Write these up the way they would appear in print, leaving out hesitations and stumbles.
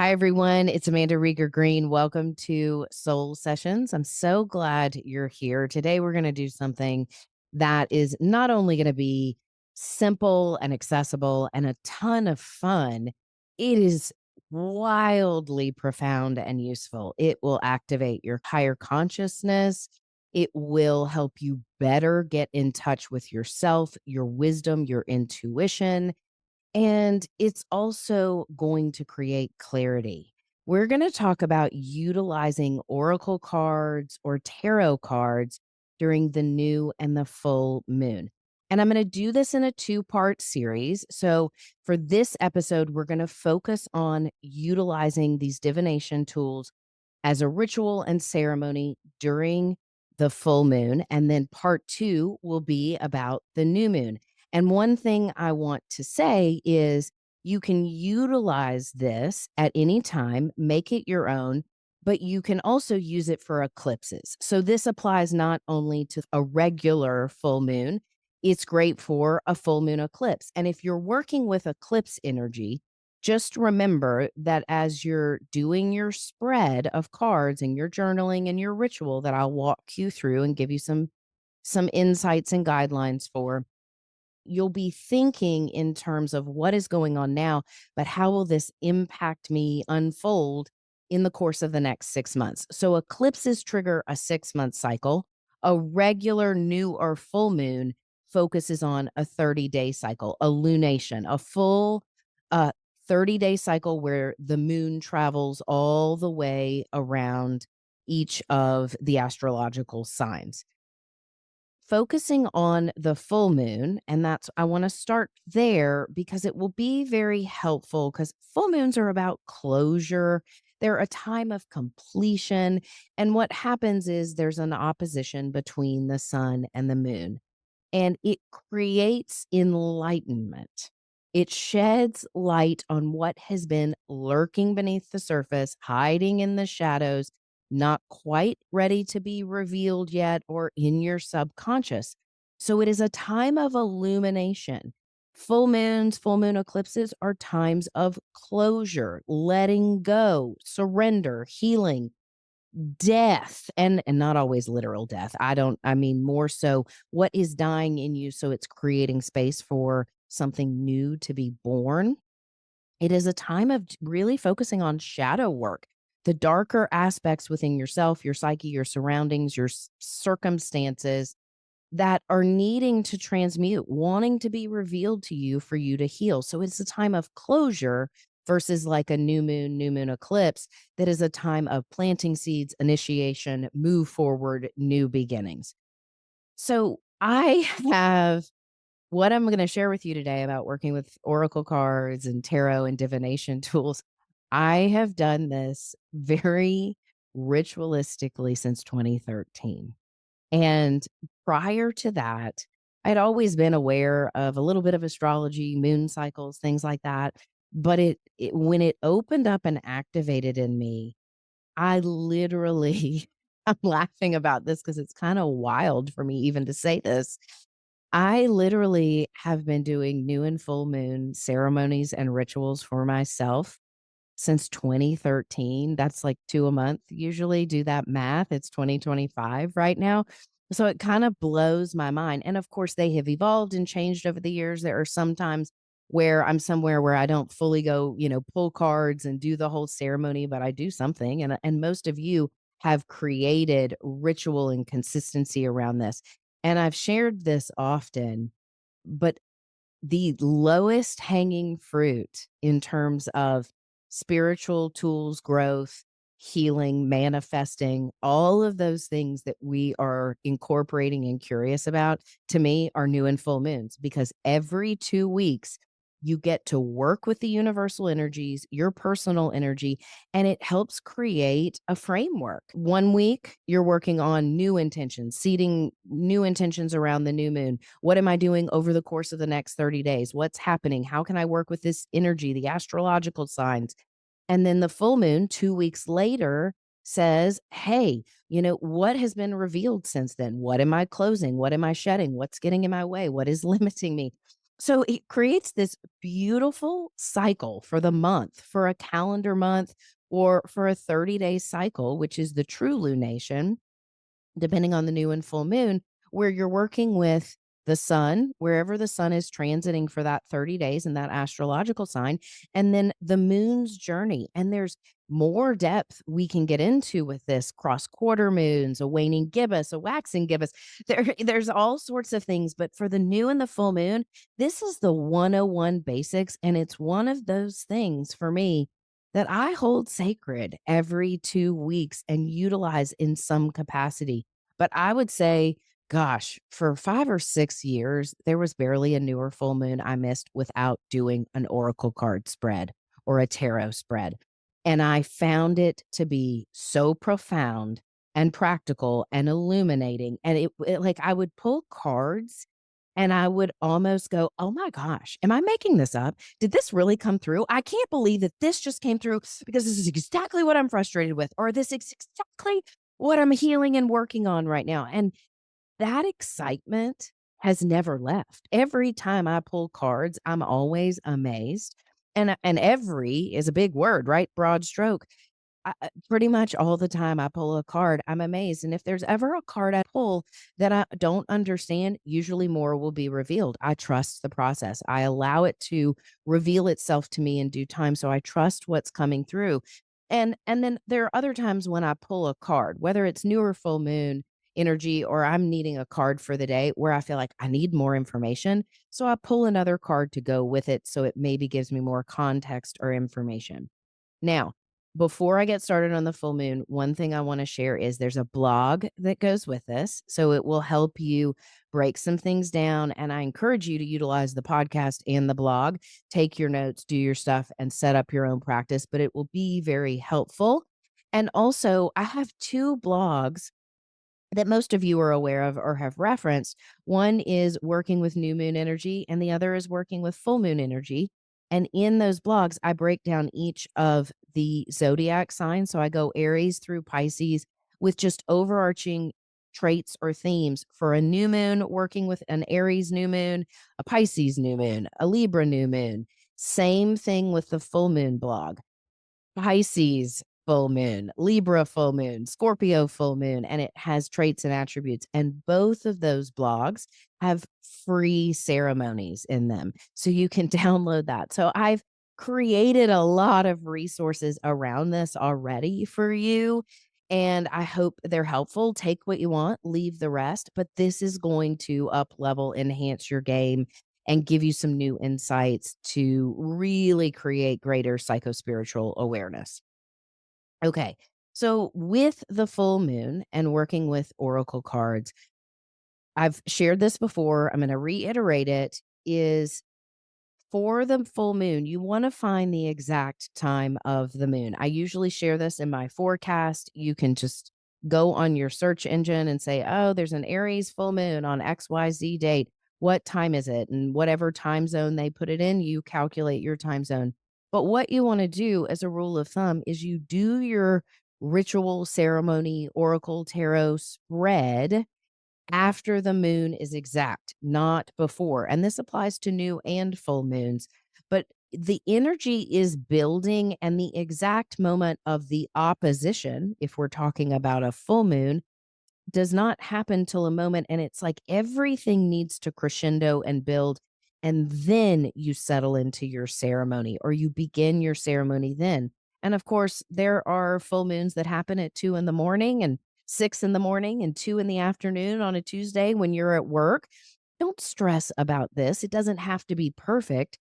Hi, everyone. It's Amanda Rieger Green. Welcome to Soul Sessions. I'm so glad you're here. Today, we're going to do something that is not only going to be simple and accessible and a ton of fun, it is wildly profound and useful. It will activate your higher consciousness. It will help you better get in touch with yourself, your wisdom, your intuition, and it's also going to create clarity. We're going to talk about utilizing oracle cards or tarot cards during the new and the full moon. And I'm going to do this in a two-part series. So, for this episode, we're going to focus on utilizing these divination tools as a ritual and ceremony during the full moon. And then part two will be about the new moon. And one thing I want to say is you can utilize this at any time, make it your own, but you can also use it for eclipses. So this applies not only to a regular full moon, it's great for a full moon eclipse. And if you're working with eclipse energy, just remember that as you're doing your spread of cards and your journaling and your ritual that I'll walk you through and give you some insights and guidelines for, you'll be thinking in terms of what is going on now, but how will this impact me unfold in the course of the next 6 months? So eclipses trigger a 6-month cycle. A regular new or full moon focuses on a 30-day cycle, a lunation, a full 30-day cycle where the moon travels all the way around each of the astrological signs. Focusing on the full moon, and that's I wanna start there because it will be very helpful. Because full moons are about closure. They're a time of completion, and what happens is there's an opposition between the sun and the moon, and it creates enlightenment. It sheds light on what has been lurking beneath the surface, hiding in the shadows, not quite ready to be revealed yet, or in your subconscious. So it is a time of illumination. Full moons, full moon eclipses are times of closure, letting go, surrender, healing, death, and not always literal death. I mean more so what is dying in you, so it's creating space for something new to be born. It is a time of really focusing on shadow work, the darker aspects within yourself, your psyche, your surroundings, your circumstances that are needing to transmute, wanting to be revealed to you for you to heal. So it's a time of closure versus like a new moon eclipse that is a time of planting seeds, initiation, move forward, new beginnings. So I have what I'm going to share with you today about working with oracle cards and tarot and divination tools. I have done this very ritualistically since 2013. And prior to that, I'd always been aware of a little bit of astrology, moon cycles, things like that. But it when it opened up and activated in me, I literally I'm laughing about this because it's kind of wild for me even to say this. I literally have been doing new and full moon ceremonies and rituals for myself since 2013. That's like 2 a month usually. Do that math. It's 2025 right now. So it kind of blows my mind. And of course, they have evolved and changed over the years. There are some times where I'm somewhere where I don't fully go, pull cards and do the whole ceremony, but I do something. And most of you have created ritual and consistency around this. And I've shared this often, but the lowest hanging fruit in terms of spiritual tools, growth, healing, manifesting, all of those things that we are incorporating and curious about, to me, are new and full moons because every 2 weeks, you get to work with the universal energies, your personal energy, and it helps create a framework. 1 week, you're working on new intentions, seeding new intentions around the new moon. What am I doing over the course of the next 30 days? What's happening? How can I work with this energy, the astrological signs? And then the full moon 2 weeks later says, hey, what has been revealed since then? What am I closing? What am I shedding? What's getting in my way? What is limiting me? So it creates this beautiful cycle for the month, for a calendar month, or for a 30-day cycle, which is the true lunation, depending on the new and full moon, where you're working with the sun, wherever the sun is transiting for that 30 days in that astrological sign, and then the moon's journey. And there's more depth we can get into with this cross quarter moons, a waning gibbous, a waxing gibbous. There's all sorts of things. But for the new and the full moon, this is the 101 basics. And it's one of those things for me that I hold sacred every 2 weeks and utilize in some capacity. But I would say, gosh, for 5 or 6 years, there was barely a new or full moon I missed without doing an oracle card spread or a tarot spread. And I found it to be so profound and practical and illuminating. And like I would pull cards and I would almost go, "Oh my gosh, am I making this up? Did this really come through? I can't believe that this just came through because this is exactly what I'm frustrated with, or this is exactly what I'm healing and working on right now." And that excitement has never left. Every time I pull cards, I'm always amazed. And every is a big word, right? Broad stroke. Pretty much all the time I pull a card, I'm amazed, and if there's ever a card I pull that I don't understand, usually more will be revealed. I trust the process. I allow it to reveal itself to me in due time, so I trust what's coming through. And then there are other times when I pull a card, whether it's new or full moon energy or I'm needing a card for the day where I feel like I need more information, so I pull another card to go with it so it maybe gives me more context or information. Now, before I get started on the full moon, one thing I want to share is there's a blog that goes with this. So it will help you break some things down. And I encourage you to utilize the podcast and the blog. Take your notes, do your stuff, and set up your own practice, but it will be very helpful. And also, I have two blogs that most of you are aware of or have referenced. One is working with new moon energy, and the other is working with full moon energy. And in those blogs, I break down each of the zodiac signs. So I go Aries through Pisces with just overarching traits or themes for a new moon, working with an Aries new moon, a Pisces new moon, a Libra new moon. Same thing with the full moon blog. Pisces full moon, Libra full moon, Scorpio full moon, and it has traits and attributes. And both of those blogs have free ceremonies in them. So you can download that. So I've created a lot of resources around this already for you. And I hope they're helpful. Take what you want, leave the rest. But this is going to up level, enhance your game, and give you some new insights to really create greater psychospiritual awareness. Okay. So, with the full moon and working with oracle cards, I've shared this before. I'm going to reiterate it is for the full moon, you want to find the exact time of the moon. I usually share this in my forecast. You can just go on your search engine and say, oh, there's an Aries full moon on XYZ date. What time is it? And whatever time zone they put it in, you calculate your time zone. But what you want to do as a rule of thumb is you do your ritual ceremony, oracle, tarot spread after the moon is exact, not before. And this applies to new and full moons. But the energy is building, and the exact moment of the opposition, if we're talking about a full moon, does not happen till a moment. And it's like everything needs to crescendo and build. And then you settle into your ceremony or you begin your ceremony then. And of course, there are full moons that happen at 2 in the morning and 6 in the morning and 2 in the afternoon on a Tuesday when you're at work. Don't stress about this. It doesn't have to be perfect.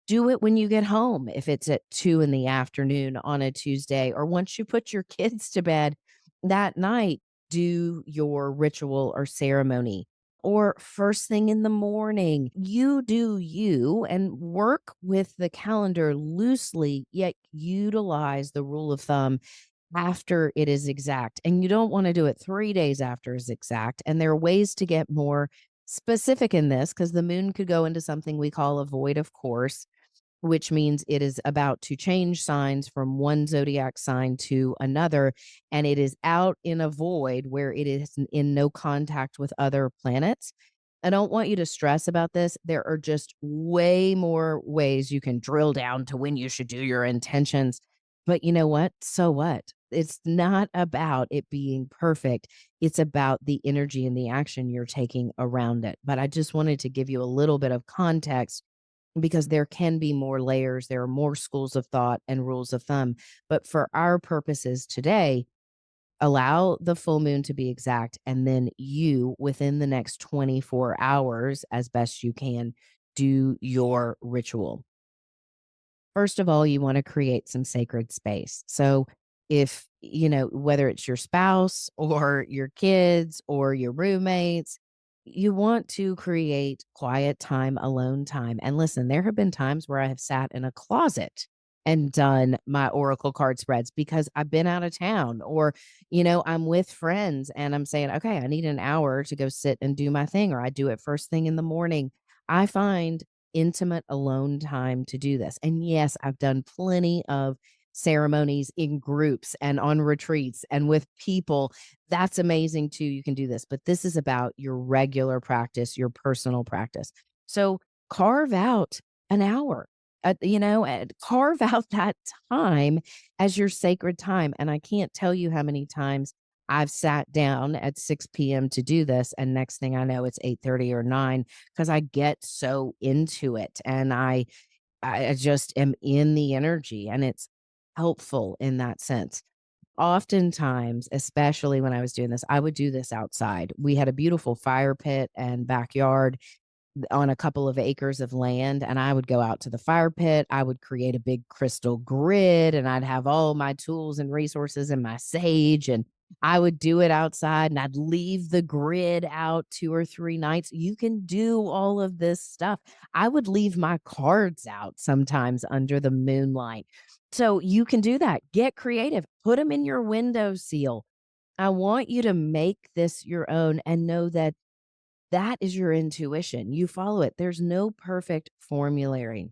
Do it when you get home if it's at 2 in the afternoon on a Tuesday, or once you put your kids to bed that night, do your ritual or ceremony. Or first thing in the morning, you do you and work with the calendar loosely, yet utilize the rule of thumb after it is exact. And you don't want to do it 3 days after it's exact. And there are ways to get more specific in this because the moon could go into something we call a void of course, which means it is about to change signs from one zodiac sign to another. And it is out in a void where it is in no contact with other planets. I don't want you to stress about this. There are just way more ways you can drill down to when you should do your intentions. But you know what? So what? It's not about it being perfect. It's about the energy and the action you're taking around it. But I just wanted to give you a little bit of context because there can be more layers. There are more schools of thought and rules of thumb. But for our purposes today, allow the full moon to be exact, and then you, within the next 24 hours, as best you can, do your ritual. First of all, you want to create some sacred space. So, if whether it's your spouse or your kids or your roommates, you want to create quiet time, alone time. And listen, there have been times where I have sat in a closet and done my oracle card spreads because I've been out of town, or I'm with friends and I'm saying, okay, I need an hour to go sit and do my thing, or I do it first thing in the morning. I find intimate alone time to do this. And yes, I've done plenty of ceremonies in groups and on retreats and with people. That's amazing too. You can do this, but this is about your regular practice, your personal practice. So carve out an hour, and carve out that time as your sacred time. And I can't tell you how many times I've sat down at 6 p.m. to do this. And next thing I know, it's 8:30 or 9 because I get so into it and I just am in the energy, and it's helpful in that sense. Oftentimes, especially when I was doing this, I would do this outside. We had a beautiful fire pit and backyard on a couple of acres of land, and I would go out to the fire pit. I would create a big crystal grid, and I'd have all my tools and resources and my sage, and I would do it outside, and I'd leave the grid out 2 or 3 nights. You can do all of this stuff. I would leave my cards out sometimes under the moonlight. So you can do that. Get creative. Put them in your window seal. I want you to make this your own and know that that is your intuition. You follow it. There's no perfect formulary.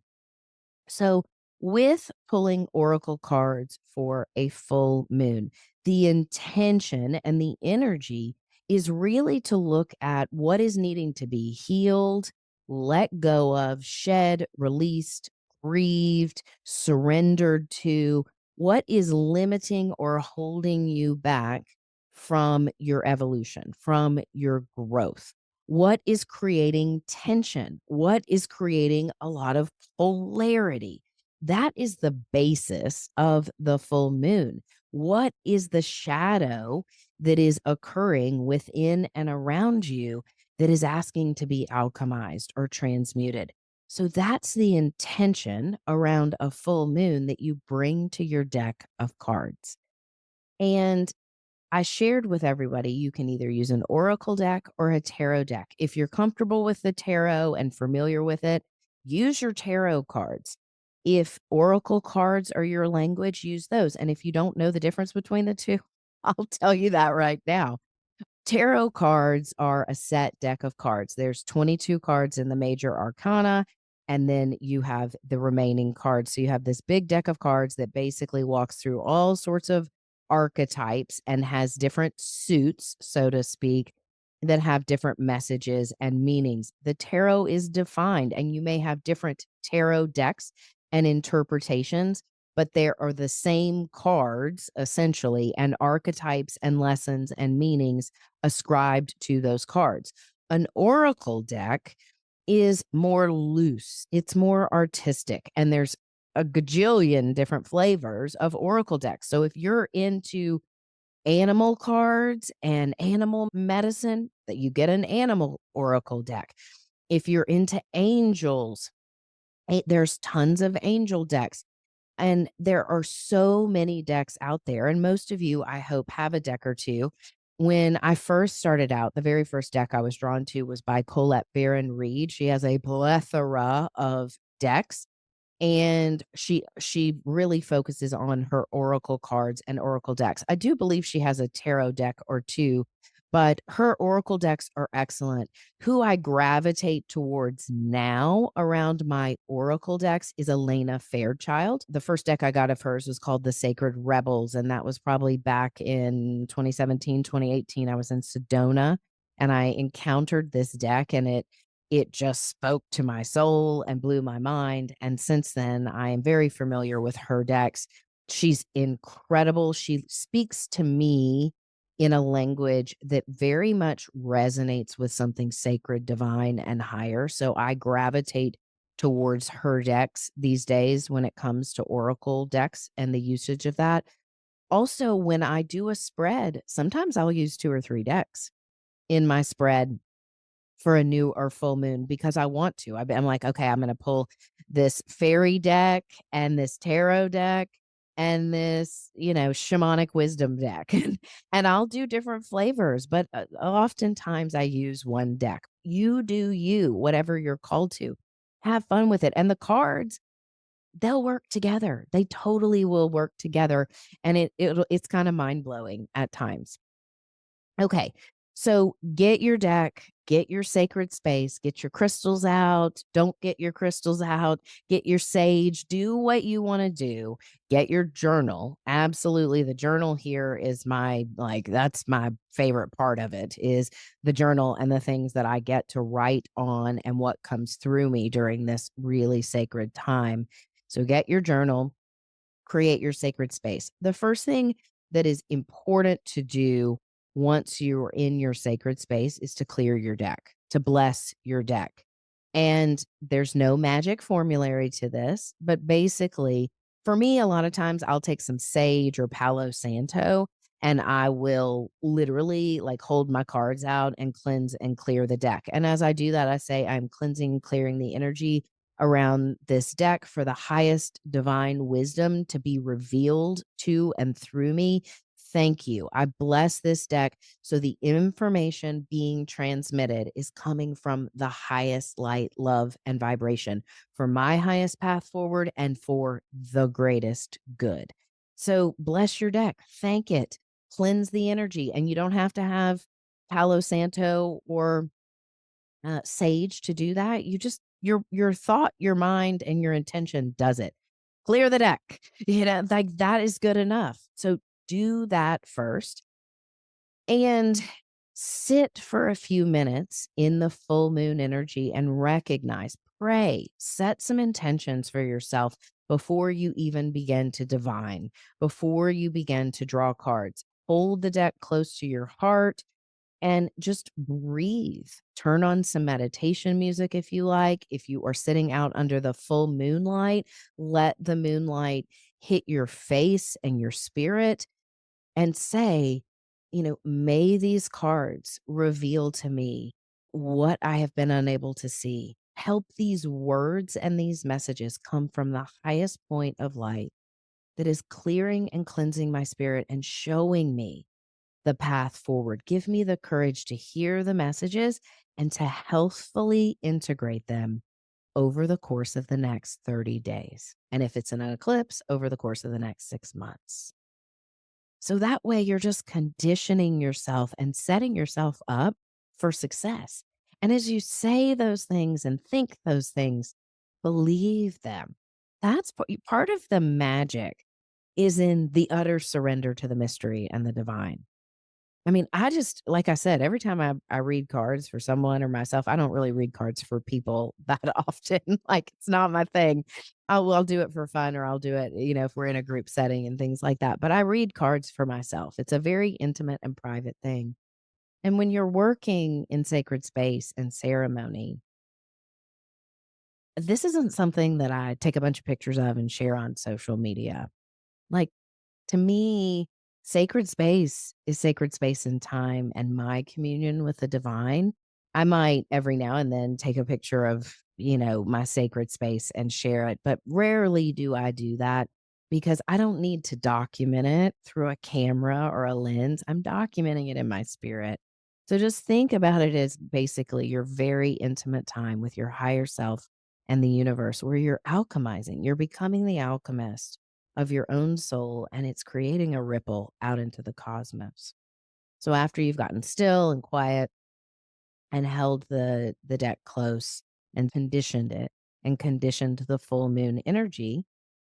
So, with pulling oracle cards for a full moon, the intention and the energy is really to look at what is needing to be healed, let go of, shed, released, grieved, surrendered to, what is limiting or holding you back from your evolution, from your growth. What is creating tension? What is creating a lot of polarity? That is the basis of the full moon. What is the shadow that is occurring within and around you that is asking to be alchemized or transmuted? So that's the intention around a full moon that you bring to your deck of cards. And I shared with everybody you can either use an oracle deck or a tarot deck. If you're comfortable with the tarot and familiar with it, use your tarot cards. If oracle cards are your language, use those. And if you don't know the difference between the two, I'll tell you that right now. Tarot cards are a set deck of cards. There's 22 cards in the major arcana, and then you have the remaining cards. So you have this big deck of cards that basically walks through all sorts of archetypes and has different suits, so to speak, that have different messages and meanings. The tarot is defined, and you may have different tarot decks and interpretations, but there are the same cards essentially, and archetypes and lessons and meanings ascribed to those cards. An oracle deck is more loose, it's more artistic, and there's a gajillion different flavors of oracle decks. So if you're into animal cards and animal medicine, that you get an animal oracle deck. If you're into angels, there's tons of angel decks. And there are so many decks out there, and most of you, I hope, have a deck or two. When I first started out, the very first deck I was drawn to was by Colette Baron Reed. She has a plethora of decks, and she really focuses on her oracle cards and oracle decks. I do believe she has a tarot deck or two, but her oracle decks are excellent. Who I gravitate towards now around my oracle decks is Elena Fairchild. The first deck I got of hers was called The Sacred Rebels, and that was probably back in 2017, 2018. I was in Sedona, and I encountered this deck, and it just spoke to my soul and blew my mind. And since then, I am very familiar with her decks. She's incredible. She speaks to me in a language that very much resonates with something sacred, divine, and higher. So I gravitate towards her decks these days when it comes to oracle decks and the usage of that. Also, when I do a spread, sometimes I'll use 2 or 3 decks in my spread for a new or full moon because I want to. I'm like, okay, I'm going to pull this fairy deck and this tarot deck and this, shamanic wisdom deck. And I'll do different flavors, but oftentimes I use one deck. You do you, whatever you're called to. Have fun with it. And the cards, they'll work together. They totally will work together. And it's kind of mind blowing at times. Okay. So get your deck, get your sacred space, get your crystals out. Don't get your crystals out. Get your sage. Do what you want to do. Get your journal. Absolutely. The journal here is that's my favorite part of it is the journal and the things that I get to write on and what comes through me during this really sacred time. So get your journal, create your sacred space. The first thing that is important to do once you're in your sacred space is to clear your deck, to bless your deck. And there's no magic formulary to this, but basically, for me, a lot of times I'll take some sage or Palo Santo and I will literally like hold my cards out and cleanse and clear the deck. And as I do that, I say, I'm cleansing, clearing the energy around this deck for the highest divine wisdom to be revealed to and through me. Thank you. I bless this deck so the information being transmitted is coming from the highest light, love, and vibration for my highest path forward and for the greatest good. So bless your deck, thank it, cleanse the energy. And you don't have to have Palo Santo or sage to do that. You just your thought, your mind, and your intention does it. Clear the deck. Like that is good enough. So do that first and sit for a few minutes in the full moon energy and recognize, pray, set some intentions for yourself before you even begin to divine, before you begin to draw cards. Hold the deck close to your heart and just breathe. Turn on some meditation music if you like. If you are sitting out under the full moonlight, let the moonlight hit your face and your spirit and say, may these cards reveal to me what I have been unable to see. Help these words and these messages come from the highest point of light that is clearing and cleansing my spirit and showing me the path forward. Give me the courage to hear the messages and to healthfully integrate them over the course of the next 30 days. And if it's an eclipse, over the course of the next 6 months. So that way you're just conditioning yourself and setting yourself up for success. And as you say those things and think those things, believe them. That's part of the magic is in the utter surrender to the mystery and the divine. I mean, I just like I said, every time I read cards for someone or myself, I don't really read cards for people that often. Like it's not my thing. I'll do it for fun or I'll do it, if we're in a group setting and things like that. But I read cards for myself. It's a very intimate and private thing. And when you're working in sacred space and ceremony, this isn't something that I take a bunch of pictures of and share on social media. Like to me, sacred space is sacred space in time and my communion with the divine. I might every now and then take a picture of, my sacred space and share it, but rarely do I do that because I don't need to document it through a camera or a lens. I'm documenting it in my spirit. So just think about it as basically your very intimate time with your higher self and the universe where you're alchemizing, you're becoming the alchemist of your own soul, and it's creating a ripple out into the cosmos. So after you've gotten still and quiet and held the deck close and conditioned it and conditioned the full moon energy,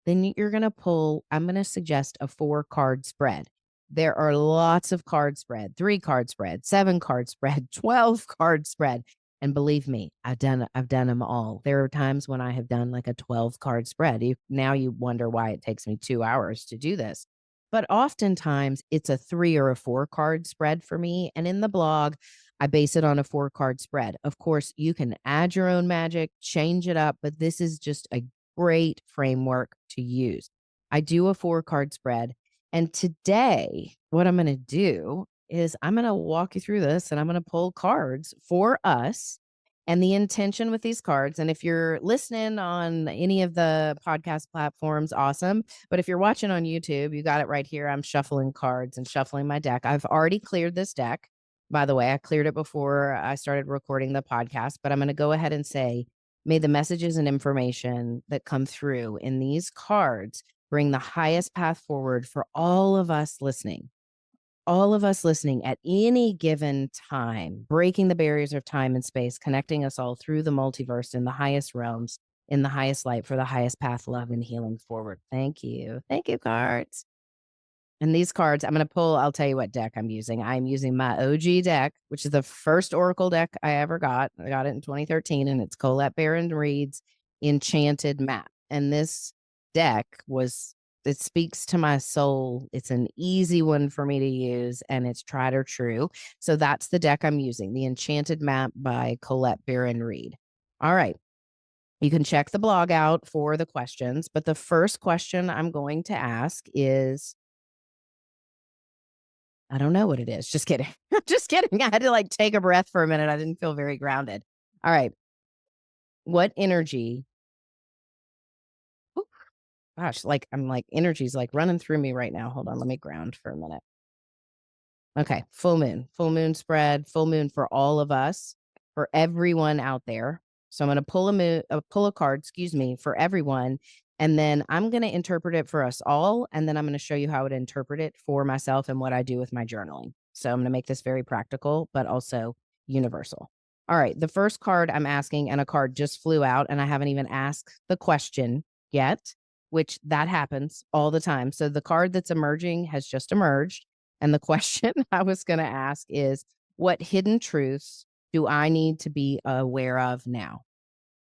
then you're going to pull, I'm going to suggest a 4 card spread. There are lots of card spread, 3 card spread, 7 card spread, 12 card spread. And believe me, I've done them all. There are times when I have done like a 12 card spread. Now you wonder why it takes me 2 hours to do this. But oftentimes it's a 3 or a 4 card spread for me. And in the blog, I base it on a 4 card spread. Of course, you can add your own magic, change it up, but this is just a great framework to use. I do a 4 card spread. And today, what I'm going to do is I'm going to walk you through this and I'm going to pull cards for us and the intention with these cards. And if you're listening on any of the podcast platforms, awesome. But if you're watching on YouTube, you got it right here. I'm shuffling cards and shuffling my deck. I've already cleared this deck. By the way, I cleared it before I started recording the podcast, but I'm going to go ahead and say, may the messages and information that come through in these cards bring the highest path forward for all of us listening at any given time, breaking the barriers of time and space, connecting us all through the multiverse in the highest realms, in the highest light for the highest path, love, and healing forward. Thank you. Thank you, cards. And these cards, I'm going to pull, I'll tell you what deck I'm using. I'm using my OG deck, which is the first Oracle deck I ever got. I got it in 2013, and it's Colette Baron Reed's Enchanted Map. And this deck it speaks to my soul. It's an easy one for me to use, and it's tried or true. So that's the deck I'm using, the Enchanted Map by Colette Baron Reed. All right. You can check the blog out for the questions, but the first question I'm going to ask is, I don't know what it is. Just kidding. Just kidding. I had to like take a breath for a minute. I didn't feel very grounded. All right. What energy? Ooh, gosh, like I'm like energy's like running through me right now. Hold on. Let me ground for a minute. Okay. Full moon spread, full moon for all of us, for everyone out there. So I'm going to pull a card, excuse me, for everyone. And then I'm going to interpret it for us all. And then I'm going to show you how to interpret it for myself and what I do with my journaling. So I'm going to make this very practical, but also universal. All right. The first card I'm asking, and a card just flew out, and I haven't even asked the question yet, which that happens all the time. So the card that's emerging has just emerged. And the question I was going to ask is, what hidden truths do I need to be aware of now?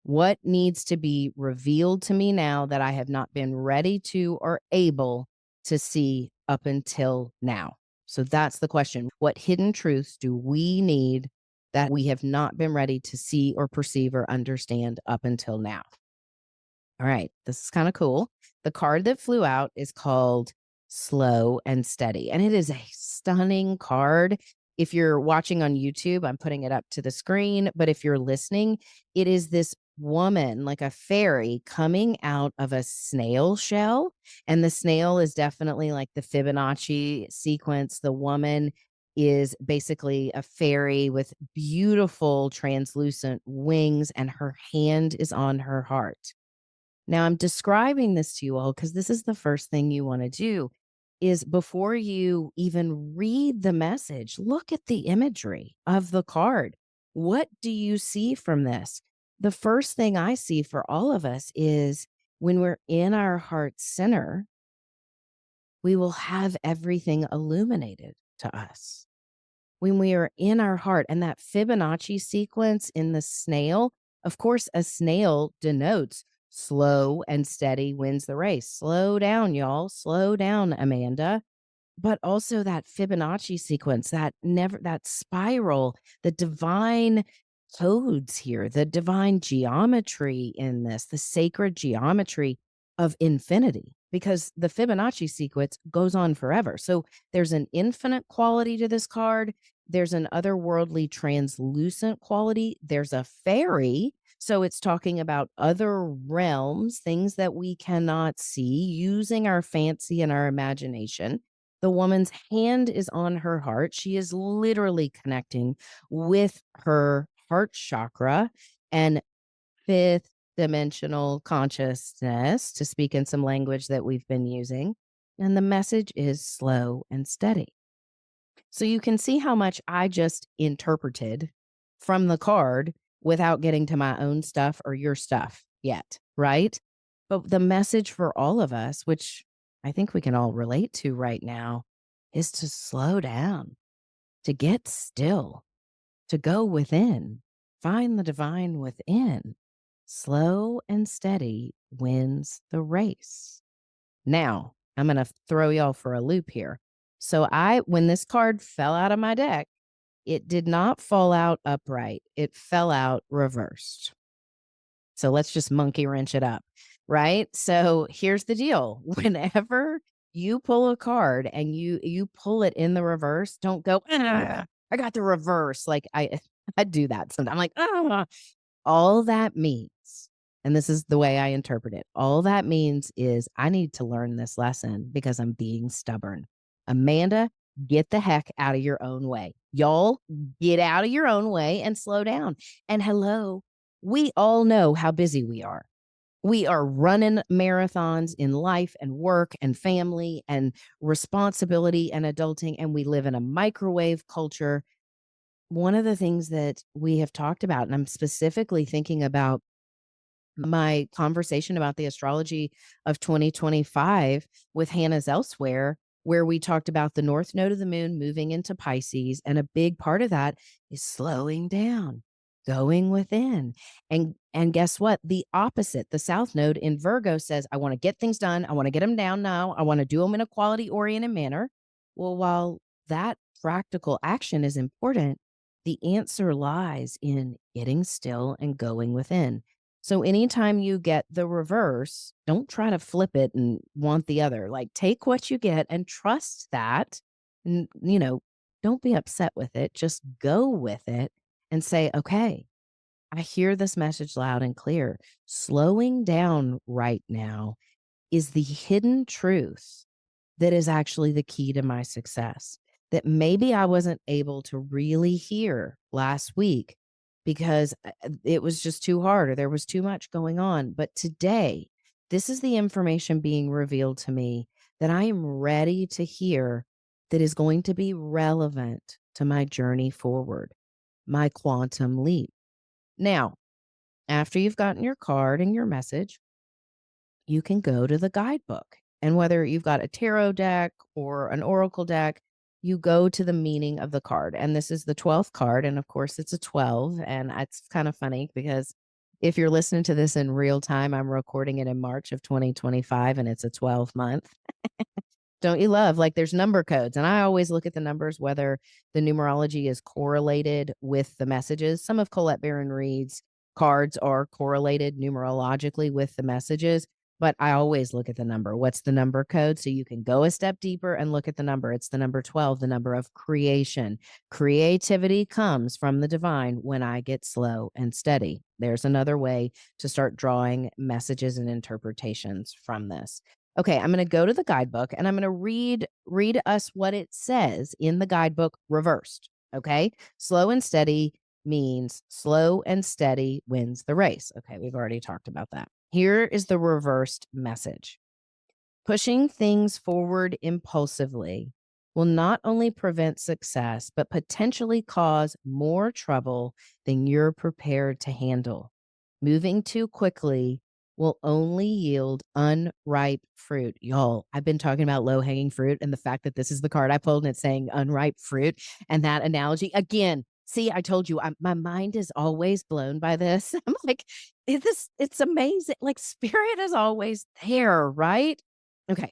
What needs to be revealed to me now that I have not been ready to or able to see up until now? So that's the question. What hidden truths do we need that we have not been ready to see or perceive or understand up until now? All right, this is kind of cool. The card that flew out is called Slow and Steady, and it is a stunning card. If you're watching on YouTube, I'm putting it up to the screen, but if you're listening, it is this woman, like a fairy, coming out of a snail shell, and the snail is definitely like the Fibonacci sequence. The woman is basically a fairy with beautiful translucent wings, and her hand is on her heart. Now, I'm describing this to you all because this is the first thing you want to do is before you even read the message, look at the imagery of the card. What do you see from this? The first thing I see for all of us is when we're in our heart center, we will have everything illuminated to us. When we are in our heart, and that Fibonacci sequence in the snail, of course, a snail denotes slow and steady wins the race. Slow down, y'all. Slow down, Amanda. But also that Fibonacci sequence, that spiral, the divine codes here, the divine geometry in this, the sacred geometry of infinity, because the Fibonacci sequence goes on forever. So there's an infinite quality to this card. There's an otherworldly translucent quality. There's a fairy. So it's talking about other realms, things that we cannot see, using our fancy and our imagination. The woman's hand is on her heart. She is literally connecting with her heart chakra and fifth dimensional consciousness, to speak in some language that we've been using. And the message is slow and steady. So you can see how much I just interpreted from the card without getting to my own stuff or your stuff yet, right? But the message for all of us, which I think we can all relate to right now, is to slow down, to get still, to go within, find the divine within. Slow and steady wins the race. Now, I'm going to throw y'all for a loop here. So when this card fell out of my deck, it did not fall out upright. It fell out reversed. So let's just monkey wrench it up, right? So here's the deal. Whenever you pull a card and you pull it in the reverse, don't go, I got the reverse. Like I do that sometimes. I'm like, all that means, and this is the way I interpret it, all that means is I need to learn this lesson because I'm being stubborn. Amanda, get the heck out of your own way. Y'all, get out of your own way and slow down. And hello, we all know how busy we are. We are running marathons in life and work and family and responsibility and adulting, and we live in a microwave culture. One of the things that we have talked about, and I'm specifically thinking about my conversation about the astrology of 2025 with Hannah's Elsewhere, where we talked about the north node of the moon moving into Pisces. And a big part of that is slowing down, going within. And guess what? The opposite, the south node in Virgo says, I want to get things done. I want to get them down now. I want to do them in a quality oriented manner. Well, while that practical action is important, the answer lies in getting still and going within. So anytime you get the reverse, don't try to flip it and want the other. Like take what you get and trust that. And, don't be upset with it. Just go with it and say, okay, I hear this message loud and clear. Slowing down right now is the hidden truth that is actually the key to my success that maybe I wasn't able to really hear last week because it was just too hard or there was too much going on. But today, this is the information being revealed to me that I am ready to hear that is going to be relevant to my journey forward, my quantum leap. Now, after you've gotten your card and your message, you can go to the guidebook. And whether you've got a tarot deck or an oracle deck, you go to the meaning of the card. And this is the 12th card. And of course, it's a 12. And it's kind of funny because if you're listening to this in real time, I'm recording it in March of 2025 and it's a 12 month. Don't you love? Like there's number codes. And I always look at the numbers, whether the numerology is correlated with the messages. Some of Colette Baron Reed's cards are correlated numerologically with the messages, but I always look at the number. What's the number code? So you can go a step deeper and look at the number. It's the number 12, the number of creation. Creativity comes from the divine when I get slow and steady. There's another way to start drawing messages and interpretations from this. Okay, I'm going to go to the guidebook and I'm going to read us what it says in the guidebook reversed. Okay, slow and steady means slow and steady wins the race. Okay, we've already talked about that. Here is the reversed message. Pushing things forward impulsively will not only prevent success, but potentially cause more trouble than you're prepared to handle. Moving too quickly will only yield unripe fruit. Y'all, I've been talking about low hanging fruit and the fact that this is the card I pulled and it's saying unripe fruit. And that analogy again, see, I told you, my mind is always blown by this. I'm like, it's amazing. Like spirit is always there, right? Okay.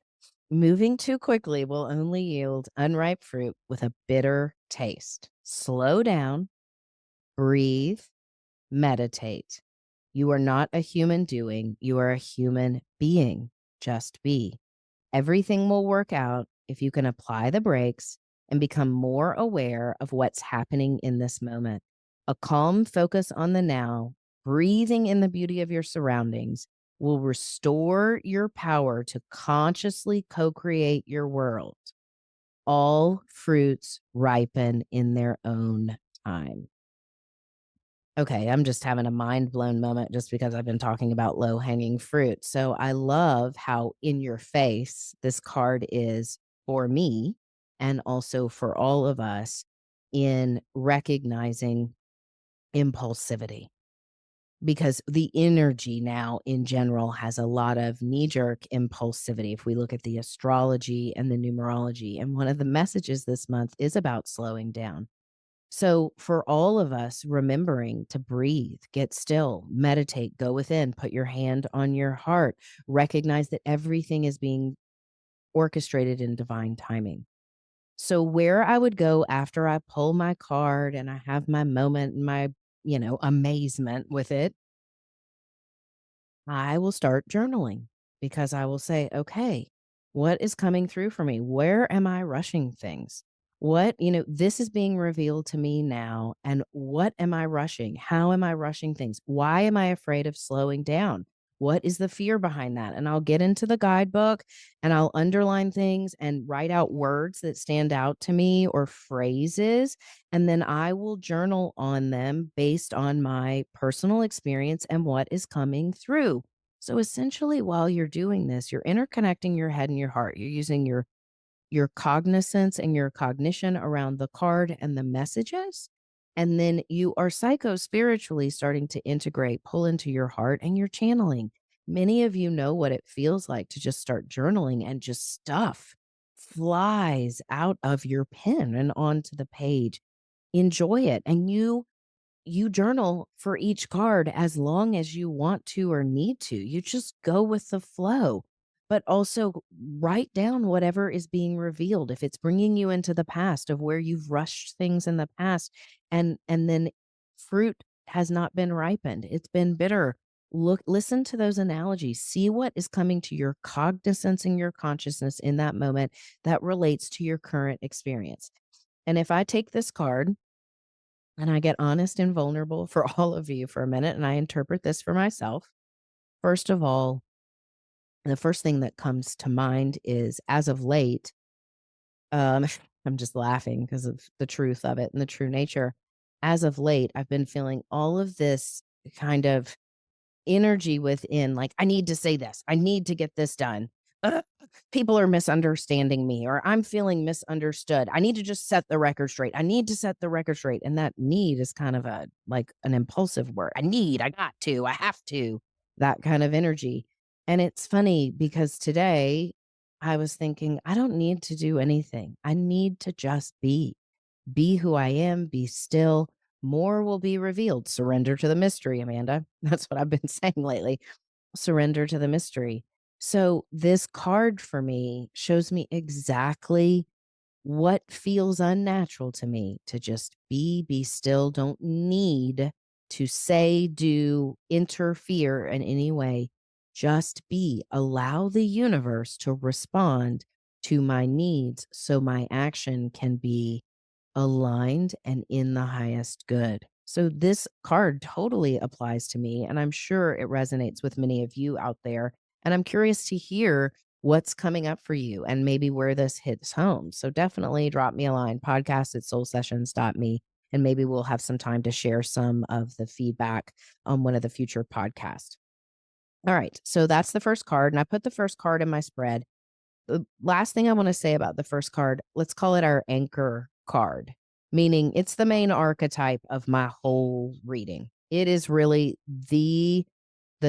Moving too quickly will only yield unripe fruit with a bitter taste. Slow down, breathe, meditate. You are not a human doing, you are a human being. Just be. Everything will work out if you can apply the brakes and become more aware of what's happening in this moment. A calm focus on the now, breathing in the beauty of your surroundings, will restore your power to consciously co create your world. All fruits ripen in their own time. Okay, I'm just having a mind blown moment just because I've been talking about low hanging fruit. So I love how in your face this card is for me and also for all of us in recognizing impulsivity. because the energy now in general has a lot of knee jerk impulsivity. If we look at the astrology and the numerology, and one of the messages this month is about slowing down. So, for all of us, remembering to breathe, get still, meditate, go within, put your hand on your heart, recognize that everything is being orchestrated in divine timing. So, where I would go after I pull my card and I have my moment and my, amazement with it, I will start journaling because I will say, okay, what is coming through for me? Where am I rushing things? This is being revealed to me now. And what am I rushing? How am I rushing things? Why am I afraid of slowing down? What is the fear behind that? And I'll get into the guidebook and I'll underline things and write out words that stand out to me or phrases. And then I will journal on them based on my personal experience and what is coming through. So essentially, while you're doing this, you're interconnecting your head and your heart. You're using your cognizance and your cognition around the card and the messages. And then you are psycho spiritually starting to integrate, pull into your heart, and you're channeling. Many of you know what it feels like to just start journaling and just stuff flies out of your pen and onto the page. Enjoy it. And you journal for each card as long as you want to or need to. You just go with the flow, but also write down whatever is being revealed. If it's bringing you into the past of where you've rushed things in the past and then fruit has not been ripened, it's been bitter. Listen to those analogies. See what is coming to your cognizance and your consciousness in that moment that relates to your current experience. And if I take this card and I get honest and vulnerable for all of you for a minute, and I interpret this for myself. First of all, the first thing that comes to mind is as of late, um, I'm just laughing because of the truth of it and the true nature. As of late, I've been feeling all of this kind of energy within, like, I need to say this. I need to get this done. Uh, People are misunderstanding me, or I'm feeling misunderstood. I need to just set the record straight. I need to set the record straight. And that need is kind of like an impulsive word. I got to, I have to, that kind of energy. And it's funny because today I was thinking, I don't need to do anything. I need to just be who I am, be still. More will be revealed. Surrender to the mystery, Amanda. That's what I've been saying lately. Surrender to the mystery. So, this card for me shows me exactly what feels unnatural to me to just be still, don't need to say, do, interfere in any way. Just be. Allow the universe to respond to my needs so my action can be aligned and in the highest good. So this card totally applies to me, and I'm sure it resonates with many of you out there. And I'm curious to hear what's coming up for you and maybe where this hits home. So definitely drop me a line, podcast@soulsessions.me, and maybe we'll have some time to share some of the feedback on one of the future podcasts. All right. So that's the first card. And I put the first card in my spread. The last thing I want to say about the first card, let's call it our anchor card, meaning it's the main archetype of my whole reading. It is really the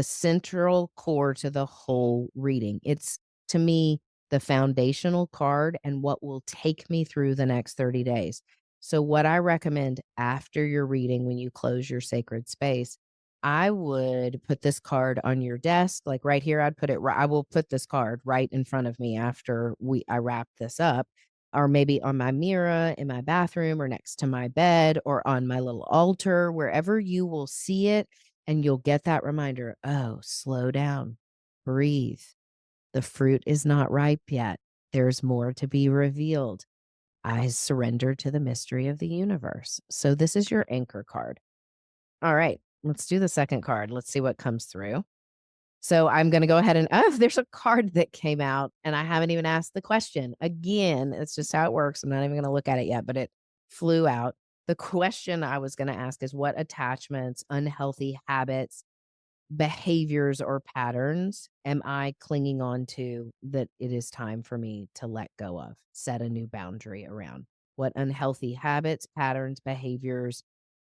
central core to the whole reading. It's, to me, the foundational card and what will take me through the next 30 days. So, what I recommend after your reading, when you close your sacred space, I would put this card on your desk, like right here. I will put this card right in front of me after I wrap this up, or maybe on my mirror in my bathroom or next to my bed or on my little altar, wherever you will see it. And you'll get that reminder, oh, slow down, breathe. The fruit is not ripe yet. There's more to be revealed. I surrender to the mystery of the universe. So this is your anchor card. All right, let's do the second card. Let's see what comes through. So I'm going to go ahead and, oh, there's a card that came out and I haven't even asked the question. Again, it's just how it works. I'm not even going to look at it yet, but it flew out. The question I was going to ask is, what attachments, unhealthy habits, behaviors, or patterns am I clinging on to that it is time for me to let go of, set a new boundary around? What unhealthy habits, patterns, behaviors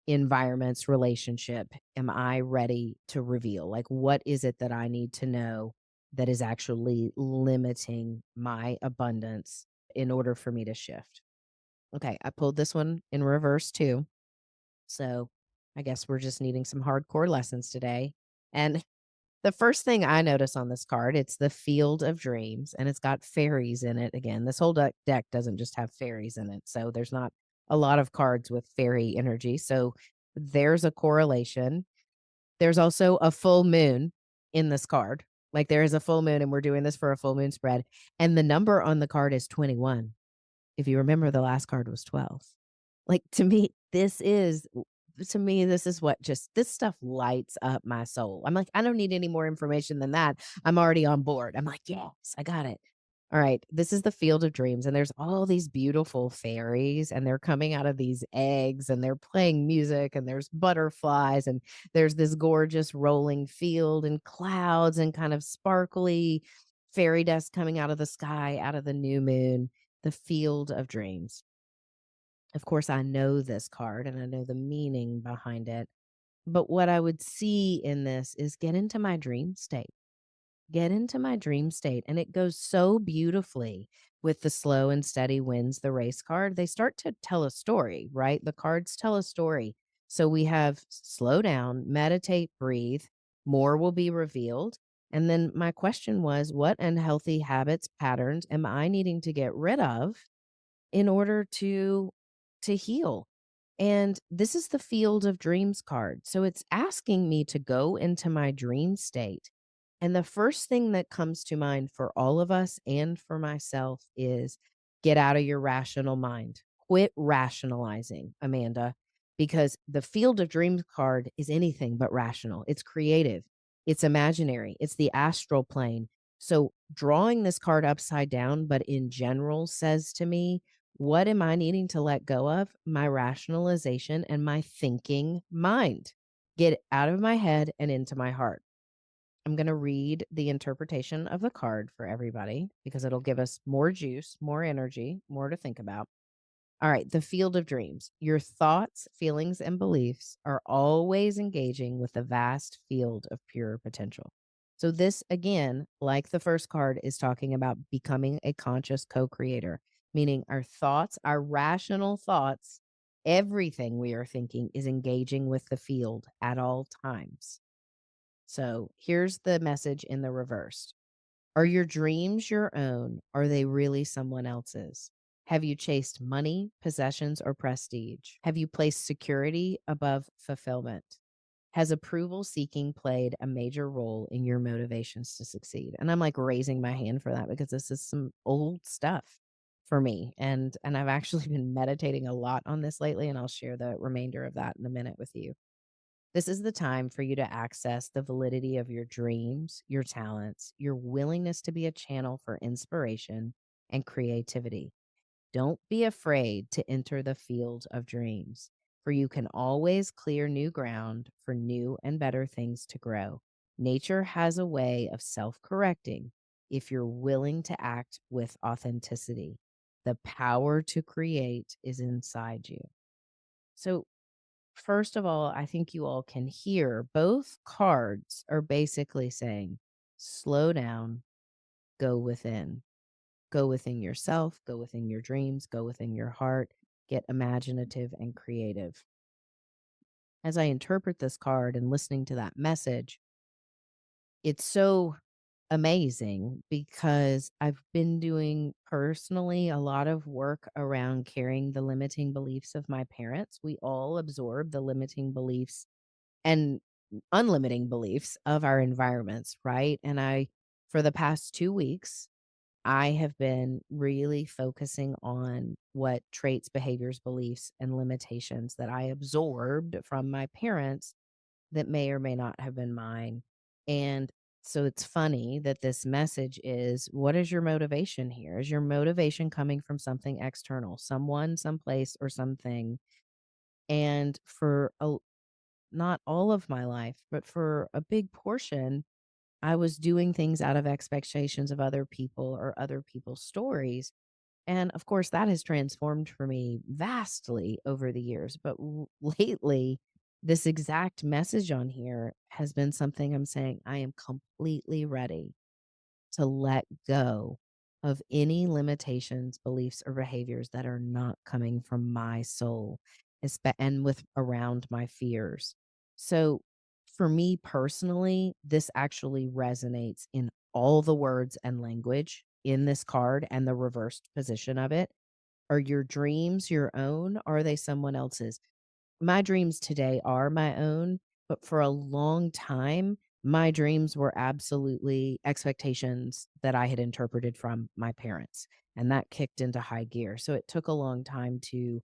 environments, relationship am I ready to reveal? Like, what is it that I need to know that is actually limiting my abundance in order for me to shift? Okay, I pulled this one in reverse too. So I guess we're just needing some hardcore lessons today. And the first thing I notice on this card, it's the Field of Dreams, and it's got fairies in it again. This whole deck doesn't just have fairies in it, so there's not a lot of cards with fairy energy. So there's a correlation. There's also a full moon in this card. Like there is a full moon, and we're doing this for a full moon spread. And the number on the card is 21. If you remember, the last card was 12. Like, to me, this is what just this stuff lights up my soul. I'm like, "I don't need any more information than that. I'm already on board." I'm like, "Yes, I got it." All right, this is the Field of Dreams, and there's all these beautiful fairies, and they're coming out of these eggs, and they're playing music, and there's butterflies, and there's this gorgeous rolling field and clouds and kind of sparkly fairy dust coming out of the sky, out of the new moon, the Field of Dreams. Of course, I know this card and I know the meaning behind it. But what I would see in this is get into my dream state. Get into my dream state. And it goes so beautifully with the slow and steady wins the race card. They start to tell a story, right? The cards tell a story. So we have slow down, meditate, breathe, more will be revealed. And then my question was, what unhealthy habits, patterns am I needing to get rid of in order to heal? And this is the Field of Dreams card. So it's asking me to go into my dream state. And the first thing that comes to mind for all of us and for myself is get out of your rational mind. Quit rationalizing, Amanda, because the Field of Dreams card is anything but rational. It's creative, it's imaginary, it's the astral plane. So drawing this card upside down, but in general, says to me, what am I needing to let go of? My rationalization and my thinking mind. Get out of my head and into my heart. I'm going to read the interpretation of the card for everybody because it'll give us more juice, more energy, more to think about. All right, the Field of Dreams. Your thoughts, feelings, and beliefs are always engaging with the vast field of pure potential. So, this again, like the first card, is talking about becoming a conscious co creator, meaning our thoughts, our rational thoughts, everything we are thinking is engaging with the field at all times. So, here's the message in the reverse. Are your dreams your own? Are they really someone else's? Have you chased money, possessions, or prestige? Have you placed security above fulfillment? Has approval seeking played a major role in your motivations to succeed? And I'm like raising my hand for that because this is some old stuff for me. And I've actually been meditating a lot on this lately, and I'll share the remainder of that in a minute with you. This is the time for you to access the validity of your dreams, your talents, your willingness to be a channel for inspiration and creativity. Don't be afraid to enter the field of dreams, for you can always clear new ground for new and better things to grow. Nature has a way of self correcting if you're willing to act with authenticity. The power to create is inside you. So, first of all, I think you all can hear both cards are basically saying, slow down, go within. Go within yourself, go within your dreams, go within your heart, get imaginative and creative. As I interpret this card and listening to that message, it's so amazing because I've been doing personally a lot of work around carrying the limiting beliefs of my parents. We all absorb the limiting beliefs and unlimiting beliefs of our environments, right? And for the past 2 weeks, I have been really focusing on what traits, behaviors, beliefs, and limitations that I absorbed from my parents that may or may not have been mine. And so it's funny that this message is, what is your motivation here? Is your motivation coming from something external, someone, someplace, or something? And not all of my life, but for a big portion, I was doing things out of expectations of other people or other people's stories. And of course, that has transformed for me vastly over the years. But lately, this exact message on here has been something I'm saying I am completely ready to let go of any limitations, beliefs, or behaviors that are not coming from my soul, and with around my fears. So, for me personally, this actually resonates in all the words and language in this card and the reversed position of it. Are your dreams your own? Or are they someone else's? My dreams today are my own, but for a long time, my dreams were absolutely expectations that I had interpreted from my parents, and that kicked into high gear. So it took a long time to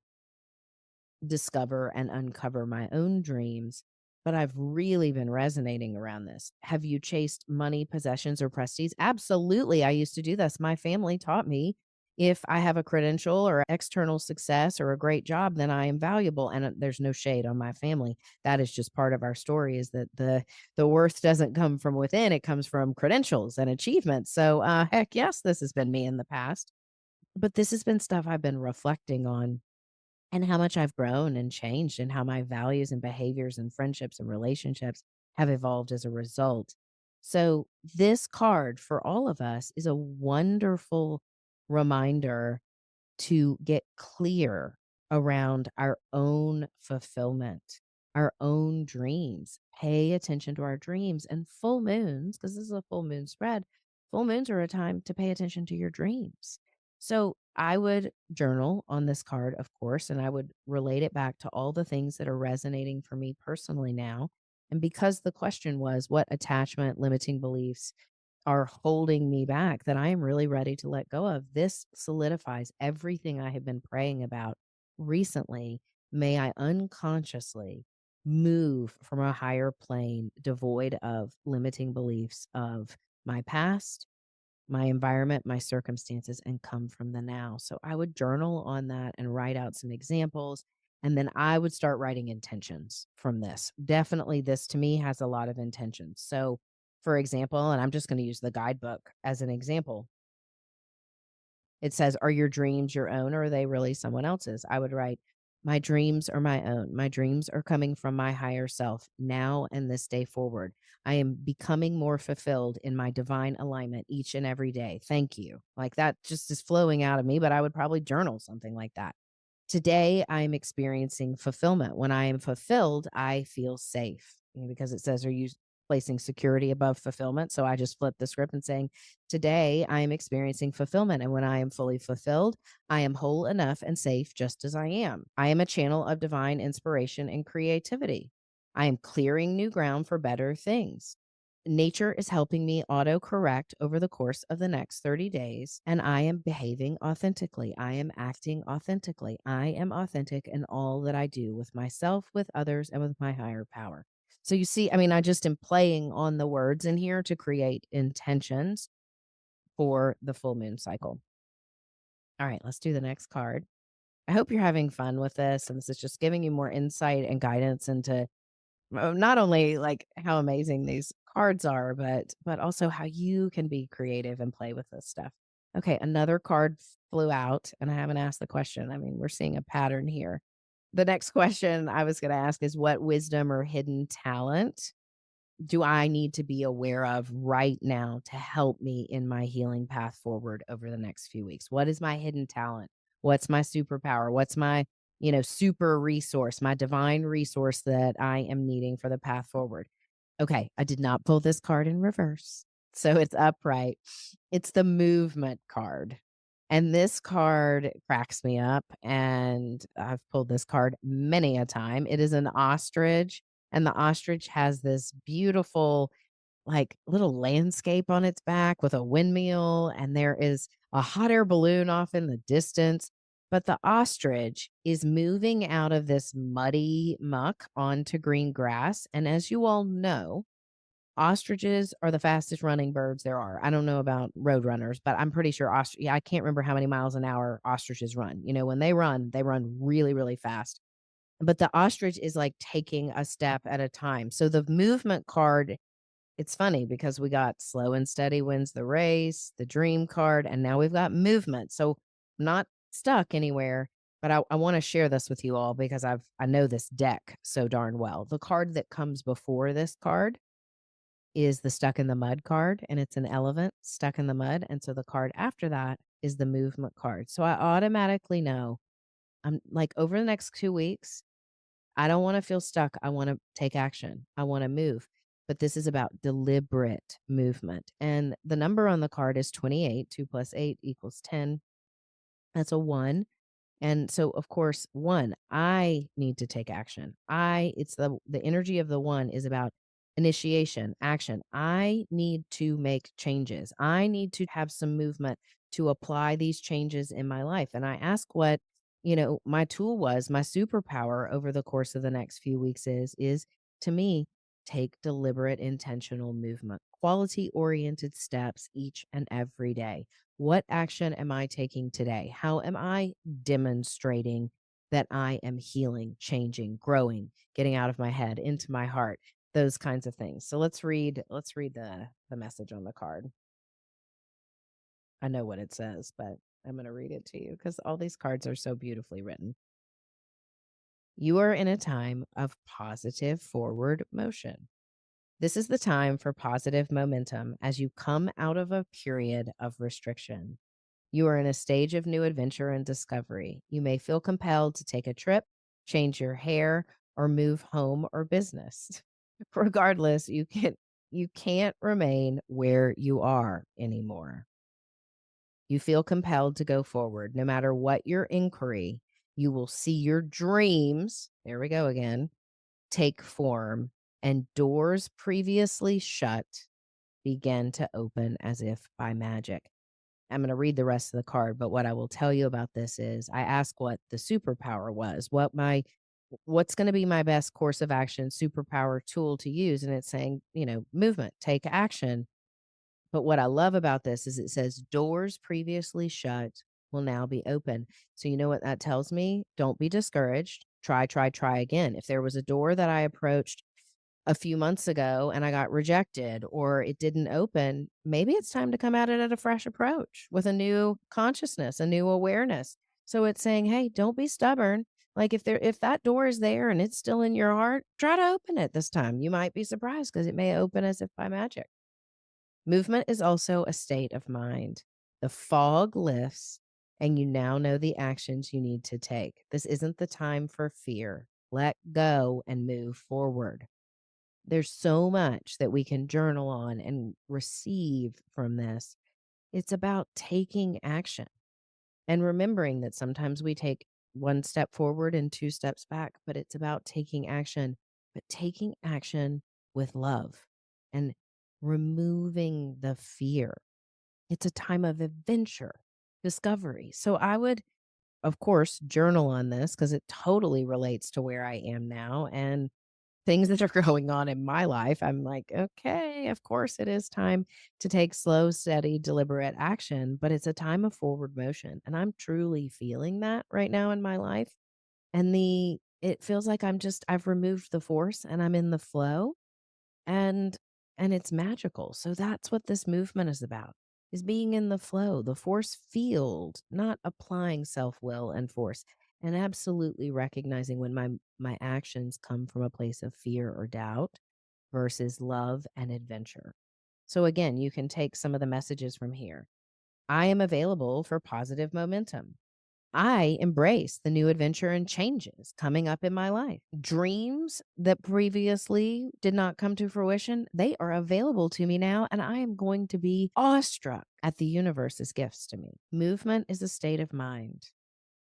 discover and uncover my own dreams, but I've really been resonating around this. Have you chased money, possessions, or prestige? Absolutely. I used to do this. My family taught me if I have a credential or external success or a great job, then I am valuable. And there's no shade on my family. That is just part of our story is that the worth doesn't come from within, it comes from credentials and achievements. So heck yes, this has been me in the past. But this has been stuff I've been reflecting on and how much I've grown and changed and how my values and behaviors and friendships and relationships have evolved as a result. So, this card for all of us is a wonderful reminder to get clear around our own fulfillment, our own dreams. Pay attention to our dreams and full moons, because this is a full moon spread. Full moons are a time to pay attention to your dreams. So I would journal on this card, of course, and I would relate it back to all the things that are resonating for me personally now. And because the question was, what attachment, limiting beliefs, are holding me back that I am really ready to let go of. This solidifies everything I have been praying about recently. May I unconsciously move from a higher plane devoid of limiting beliefs of my past, my environment, my circumstances, and come from the now. So I would journal on that and write out some examples. And then I would start writing intentions from this. Definitely, this to me has a lot of intentions. So, for example, and I'm just going to use the guidebook as an example, it says, "Are your dreams your own or are they really someone else's?" I would write, "My dreams are my own. My dreams are coming from my higher self now and this day forward. I am becoming more fulfilled in my divine alignment each and every day. Thank you." Like that just is flowing out of me, but I would probably journal something like that. Today, I'm experiencing fulfillment. When I am fulfilled, I feel safe, because it says, "Are you placing security above fulfillment?" So I just flip the script and saying, "Today, I am experiencing fulfillment. And when I am fully fulfilled, I am whole enough and safe just as I am. I am a channel of divine inspiration and creativity. I am clearing new ground for better things. Nature is helping me autocorrect over the course of the next 30 days, and I am behaving authentically. I am acting authentically. I am authentic in all that I do with myself, with others, and with my higher power." So you see, I mean, I just am playing on the words in here to create intentions for the full moon cycle. All right, let's do the next card. I hope you're having fun with this, and this is just giving you more insight and guidance into not only like how amazing these cards are, but also how you can be creative and play with this stuff. Okay, another card flew out and I haven't asked the question. I mean, we're seeing a pattern here. The next question I was going to ask is, what wisdom or hidden talent do I need to be aware of right now to help me in my healing path forward over the next few weeks? What is my hidden talent? What's my superpower? What's my, super resource, my divine resource that I am needing for the path forward? Okay, I did not pull this card in reverse. So it's upright. It's the movement card. And this card cracks me up. And I've pulled this card many a time. It is an ostrich, and the ostrich has this beautiful, like, little landscape on its back with a windmill, and there is a hot air balloon off in the distance. But the ostrich is moving out of this muddy muck onto green grass. And as you all know, ostriches are the fastest running birds there are. I don't know about road runners, but I'm pretty sure yeah, I can't remember how many miles an hour ostriches run. When they run really, really fast. But the ostrich is like taking a step at a time. So the movement card, it's funny because we got slow and steady wins the race, the dream card, and now we've got movement. So not stuck anywhere, but I want to share this with you all because I know this deck so darn well. The card that comes before this card is the stuck in the mud card, and it's an elephant stuck in the mud. And so the card after that is the movement card. So I automatically know I'm like over the next 2 weeks, I don't want to feel stuck. I want to take action. I want to move. But this is about deliberate movement. And the number on the card is 28. 2 plus 8 equals 10. That's a one. And so, of course, one, I need to take action. It's the energy of the one is about initiation, action. I need to make changes. I need to have some movement to apply these changes in my life. And I ask what, my tool was, my superpower over the course of the next few weeks is to me, take deliberate, intentional movement, quality oriented steps each and every day. What action am I taking today? How am I demonstrating that I am healing, changing, growing, getting out of my head into my heart, those kinds of things. So let's read the message on the card. I know what it says, but I'm going to read it to you because all these cards are so beautifully written. You are in a time of positive forward motion. This is the time for positive momentum as you come out of a period of restriction. You are in a stage of new adventure and discovery. You may feel compelled to take a trip, change your hair, or move home or business. Regardless, you can't remain where you are anymore. You feel compelled to go forward. No matter what your inquiry, you will see your dreams, there we go again, take form, and doors previously shut begin to open as if by magic. I'm going to read the rest of the card, but what I will tell you about this is I asked what the superpower was, what's going to be my best course of action, superpower tool to use, and it's saying, movement, take action. But what I love about this is it says doors previously shut will now be open. So you know what that tells me? Don't be discouraged. Try again. If there was a door that I approached a few months ago and I got rejected or it didn't open, maybe it's time to come at it at a fresh approach with a new consciousness, a new awareness. So it's saying, hey, don't be stubborn. Like if that door is there and it's still in your heart, try to open it this time. You might be surprised because it may open as if by magic. Movement is also a state of mind. The fog lifts and you now know the actions you need to take. This isn't the time for fear. Let go and move forward. There's so much that we can journal on and receive from this. It's about taking action and remembering that sometimes we take one step forward and two steps back, but it's about taking action, but taking action with love and removing the fear. It's a time of adventure, discovery. So I would, of course, journal on this because it totally relates to where I am now and things that are going on in my life. I'm like, okay, of course it is time to take slow, steady, deliberate action, but it's a time of forward motion. And I'm truly feeling that right now in my life. And it feels like I've removed the force and I'm in the flow and it's magical. So that's what this movement is about. Is being in the flow, the force field, not applying self-will and force, and absolutely recognizing when my actions come from a place of fear or doubt versus love and adventure. So again, you can take some of the messages from here. I am available for positive momentum. I embrace the new adventure and changes coming up in my life. Dreams that previously did not come to fruition, they are available to me now, and I am going to be awestruck at the universe's gifts to me. Movement is a state of mind.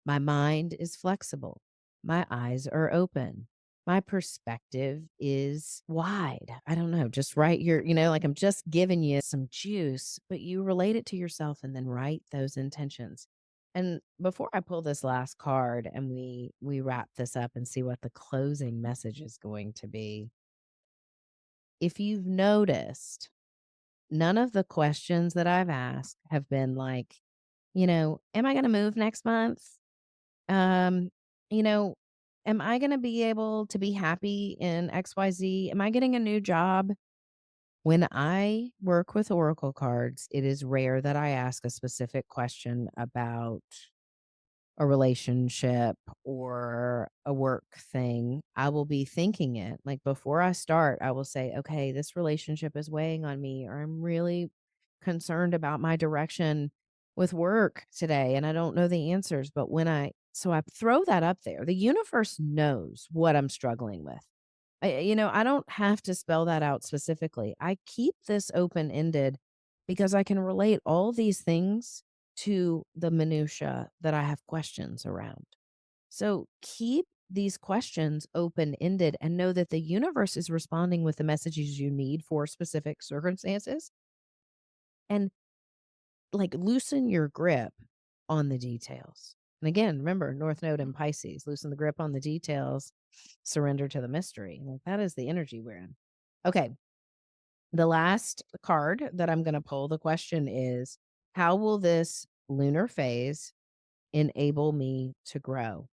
My mind is flexible. My eyes are open. My perspective is wide. I don't know, just write like I'm just giving you some juice, but you relate it to yourself and then write those intentions. And before I pull this last card and we wrap this up and see what the closing message is going to be, if you've noticed, none of the questions that I've asked have been like, am I going to move next month? Um, you know, am I going to be able to be happy in XYZ? Am I getting a new job? When I work with oracle cards, it is rare that I ask a specific question about a relationship or a work thing, I will be thinking it. Like before I start, I will say, okay, this relationship is weighing on me, or I'm really concerned about my direction with work today and I don't know the answers. But so I throw that up there. The universe knows what I'm struggling with. I don't have to spell that out specifically. I keep this open ended because I can relate all these things to the minutia that I have questions around. So keep these questions open ended and know that the universe is responding with the messages you need for specific circumstances. And like loosen your grip on the details. And again, remember North Node in Pisces, loosen the grip on the details, surrender to the mystery. Like that is the energy we're in. Okay. The last card that I'm going to pull, the question is, how will this lunar phase enable me to grow?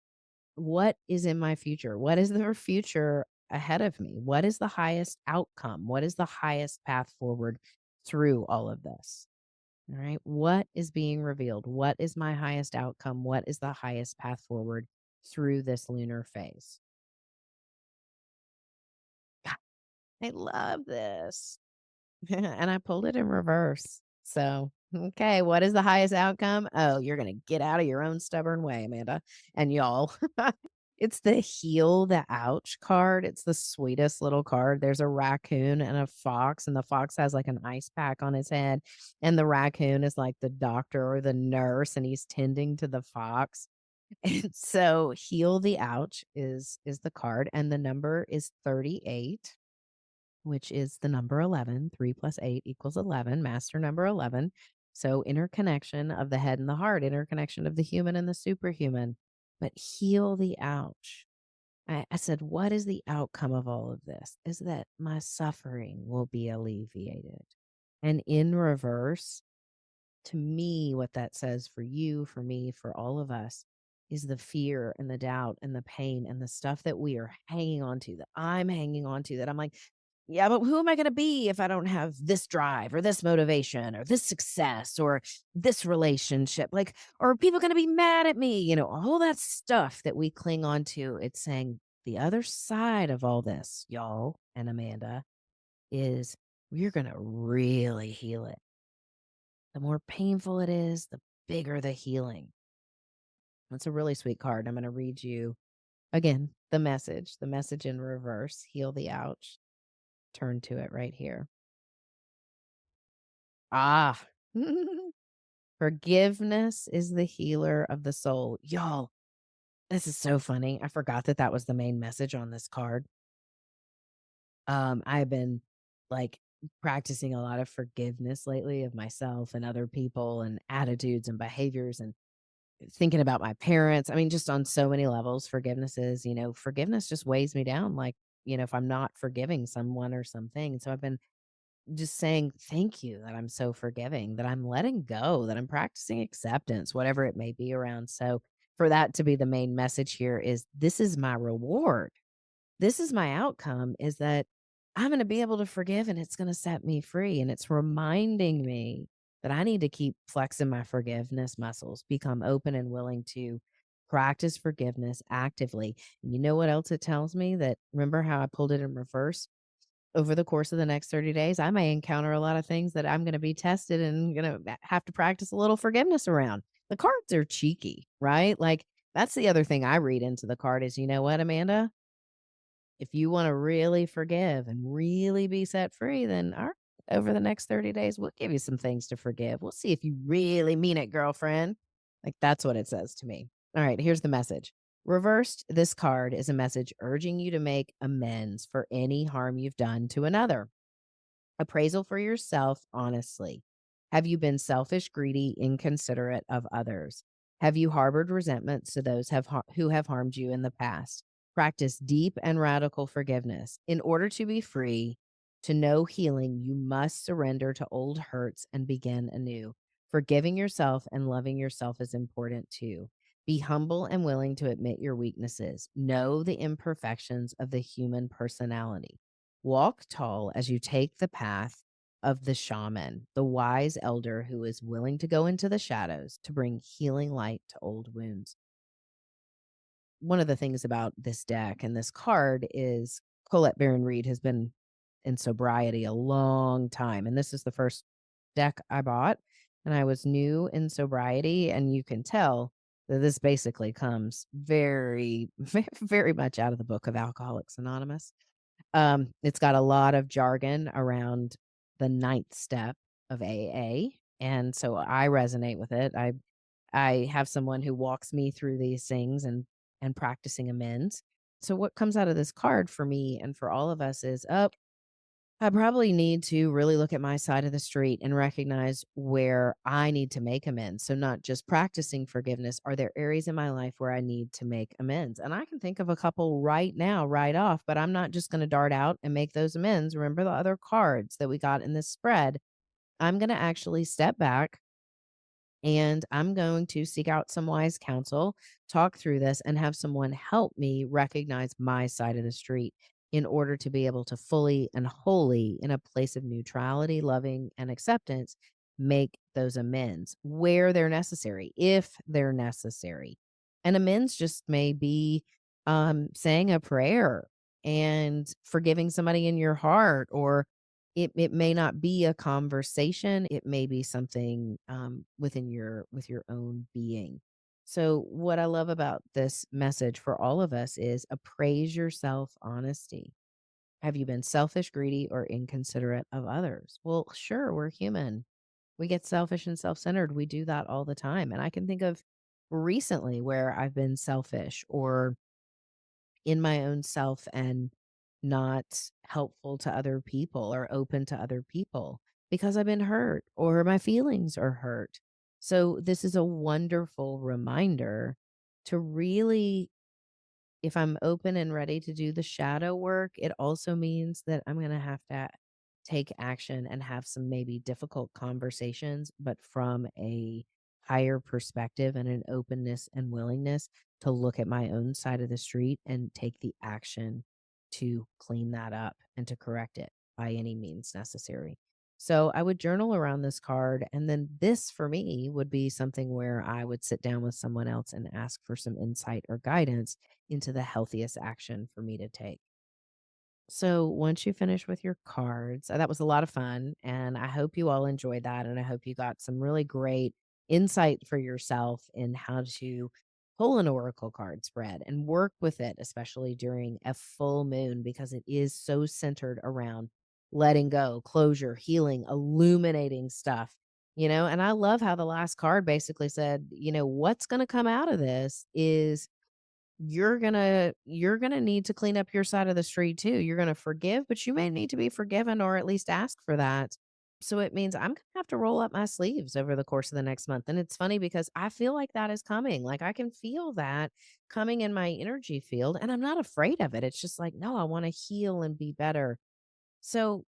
What is in my future? What is the future ahead of me? What is the highest outcome? What is the highest path forward through all of this? All right. What is being revealed? What is my highest outcome? What is the highest path forward through this lunar phase? God, I love this. And I pulled it in reverse. So, okay, what is the highest outcome? Oh, you're going to get out of your own stubborn way, Amanda. And y'all, it's the heal the ouch card. It's the sweetest little card. There's a raccoon and a fox, and the fox has like an ice pack on his head. And the raccoon is like the doctor or the nurse, and he's tending to the fox. And so heal the ouch is the card, and the number is 38, which is the number 11. 3 plus 8 equals 11, master number 11. So interconnection of the head and the heart, interconnection of the human and the superhuman. But heal the ouch. I said, what is the outcome of all of this? Is that my suffering will be alleviated. And in reverse, to me, what that says for you, for me, for all of us, is the fear and the doubt and the pain and the stuff that we are hanging on to, that I'm hanging on to, that I'm like, yeah, but who am I going to be if I don't have this drive or this motivation or this success or this relationship? Like, or are people going to be mad at me? All that stuff that we cling on to. It's saying the other side of all this, y'all and Amanda, is we're going to really heal it. The more painful it is, the bigger the healing. That's a really sweet card. I'm going to read you again the message in reverse. Heal the ouch. Turn to it right here. Ah, forgiveness is the healer of the soul. Y'all, this is so funny. I forgot that that was the main message on this card. I've been like practicing a lot of forgiveness lately of myself and other people and attitudes and behaviors and thinking about my parents. I mean, just on so many levels, forgiveness just weighs me down. Like, if I'm not forgiving someone or something. So I've been just saying thank you that I'm so forgiving, that I'm letting go, that I'm practicing acceptance, whatever it may be around. So for that to be the main message here is this is my reward. This is my outcome, is that I'm going to be able to forgive and it's going to set me free. And it's reminding me that I need to keep flexing my forgiveness muscles, become open and willing to practice forgiveness actively. And you know what else it tells me? That remember how I pulled it in reverse? Over the course of the next 30 days, I may encounter a lot of things that I'm going to be tested and going to have to practice a little forgiveness around. The cards are cheeky, right? Like that's the other thing I read into the card is, you know what, Amanda? If you want to really forgive and really be set free, then all right, over the next 30 days, we'll give you some things to forgive. We'll see if you really mean it, girlfriend. Like that's what it says to me. All right, here's the message. Reversed, this card is a message urging you to make amends for any harm you've done to another. Appraisal for yourself, honestly. Have you been selfish, greedy, inconsiderate of others? Have you harbored resentments to those who have harmed you in the past? Practice deep and radical forgiveness. In order to be free, to know healing, you must surrender to old hurts and begin anew. Forgiving yourself and loving yourself is important too. Be humble and willing to admit your weaknesses. Know the imperfections of the human personality. Walk tall as you take the path of the shaman, the wise elder who is willing to go into the shadows to bring healing light to old wounds. one of the things about this deck and this card is Colette Baron Reed has been in sobriety a long time. And this is the first deck I bought. And I was new in sobriety. And you can tell that this basically comes very, very much out of the book of Alcoholics Anonymous. It's got a lot of jargon around the ninth step of AA. And so I resonate with it. I have someone who walks me through these things and practicing amends. So what comes out of this card for me and for all of us is, oh, I probably need to really look at my side of the street and recognize where I need to make amends. So not just practicing forgiveness. Are there areas in my life where I need to make amends? And I can think of a couple right now, right off, but I'm not just going to dart out and make those amends. Remember the other cards that we got in this spread. I'm going to actually step back and I'm going to seek out some wise counsel, talk through this, and have someone help me recognize my side of the street in order to be able to fully and wholly, in a place of neutrality, loving, and acceptance, make those amends where they're necessary, if they're necessary. And amends just may be saying a prayer and forgiving somebody in your heart, or it may not be a conversation, it may be something, within with your own being. So, what I love about this message for all of us is appraise your self-honesty. Have you been selfish, greedy, or inconsiderate of others? Well, sure, we're human. We get selfish and self-centered, we do that all the time, and I can think of recently where I've been selfish or in my own self and not helpful to other people or open to other people because I've been hurt or my feelings are hurt. So, this is a wonderful reminder to really, if I'm open and ready to do the shadow work, it also means that I'm going to have to take action and have some maybe difficult conversations, but from a higher perspective and an openness and willingness to look at my own side of the street and take the action to clean that up and to correct it by any means necessary. So I would journal around this card. And then this for me would be something where I would sit down with someone else and ask for some insight or guidance into the healthiest action for me to take. So once you finish with your cards, that was a lot of fun. And I hope you all enjoyed that. And I hope you got some really great insight for yourself in how to pull an oracle card spread and work with it, especially during a full moon, because it is so centered around letting go, closure, healing, illuminating stuff. And I love how the last card basically said, what's going to come out of this is you're gonna need to clean up your side of the street too. You're gonna forgive, but you may need to be forgiven or at least ask for that. So it means I'm gonna have to roll up my sleeves over the course of the next month. And it's funny because I feel like that is coming. Like I can feel that coming in my energy field and I'm not afraid of it. It's just like, no, I want to heal and be better. So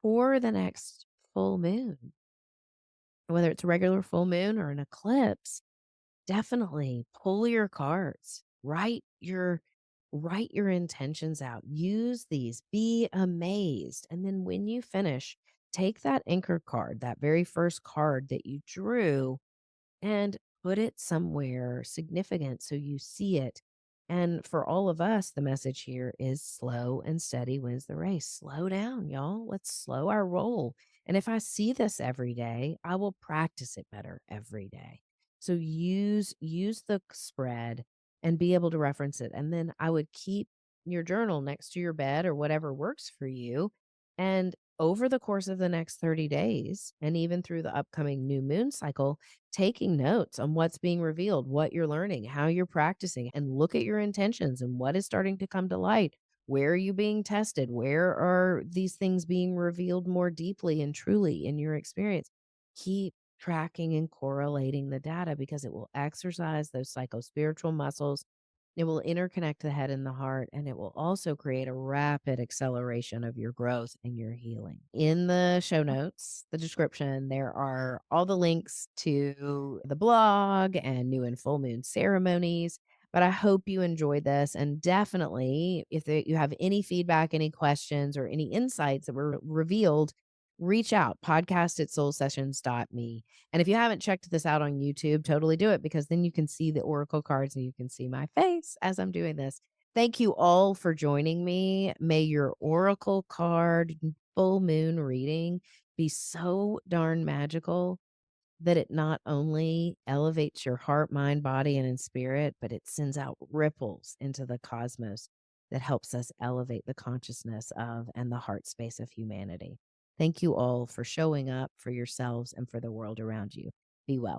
for the next full moon, whether it's a regular full moon or an eclipse, definitely pull your cards. Write your intentions out. Use these. Be amazed. And then when you finish, take that anchor card, that very first card that you drew, and put it somewhere significant so you see it. And for all of us, the message here is slow and steady wins the race. Slow down, y'all. Let's slow our roll. And if I see this every day, I will practice it better every day. So use the spread and be able to reference it. And then I would keep your journal next to your bed or whatever works for you. And over the course of the next 30 days and even through the upcoming new moon cycle, taking notes on what's being revealed, what you're learning, how you're practicing, and look at your intentions and what is starting to come to light. Where are you being tested? Where are these things being revealed more deeply and truly in your experience? Keep tracking and correlating the data because it will exercise those psycho spiritual muscles. It will interconnect the head and the heart, and it will also create a rapid acceleration of your growth and your healing. In the show notes, the description, there are all the links to the blog and new and full moon ceremonies. But I hope you enjoyed this. And definitely, if you have any feedback, any questions, or any insights that were revealed, reach out, podcast at soulsessions.me. And if you haven't checked this out on YouTube, totally do it because then you can see the oracle cards and you can see my face as I'm doing this. Thank you all for joining me. May your oracle card full moon reading be so darn magical that it not only elevates your heart, mind, body, and in spirit, but it sends out ripples into the cosmos that helps us elevate the consciousness of and the heart space of humanity. Thank you all for showing up for yourselves and for the world around you. Be well.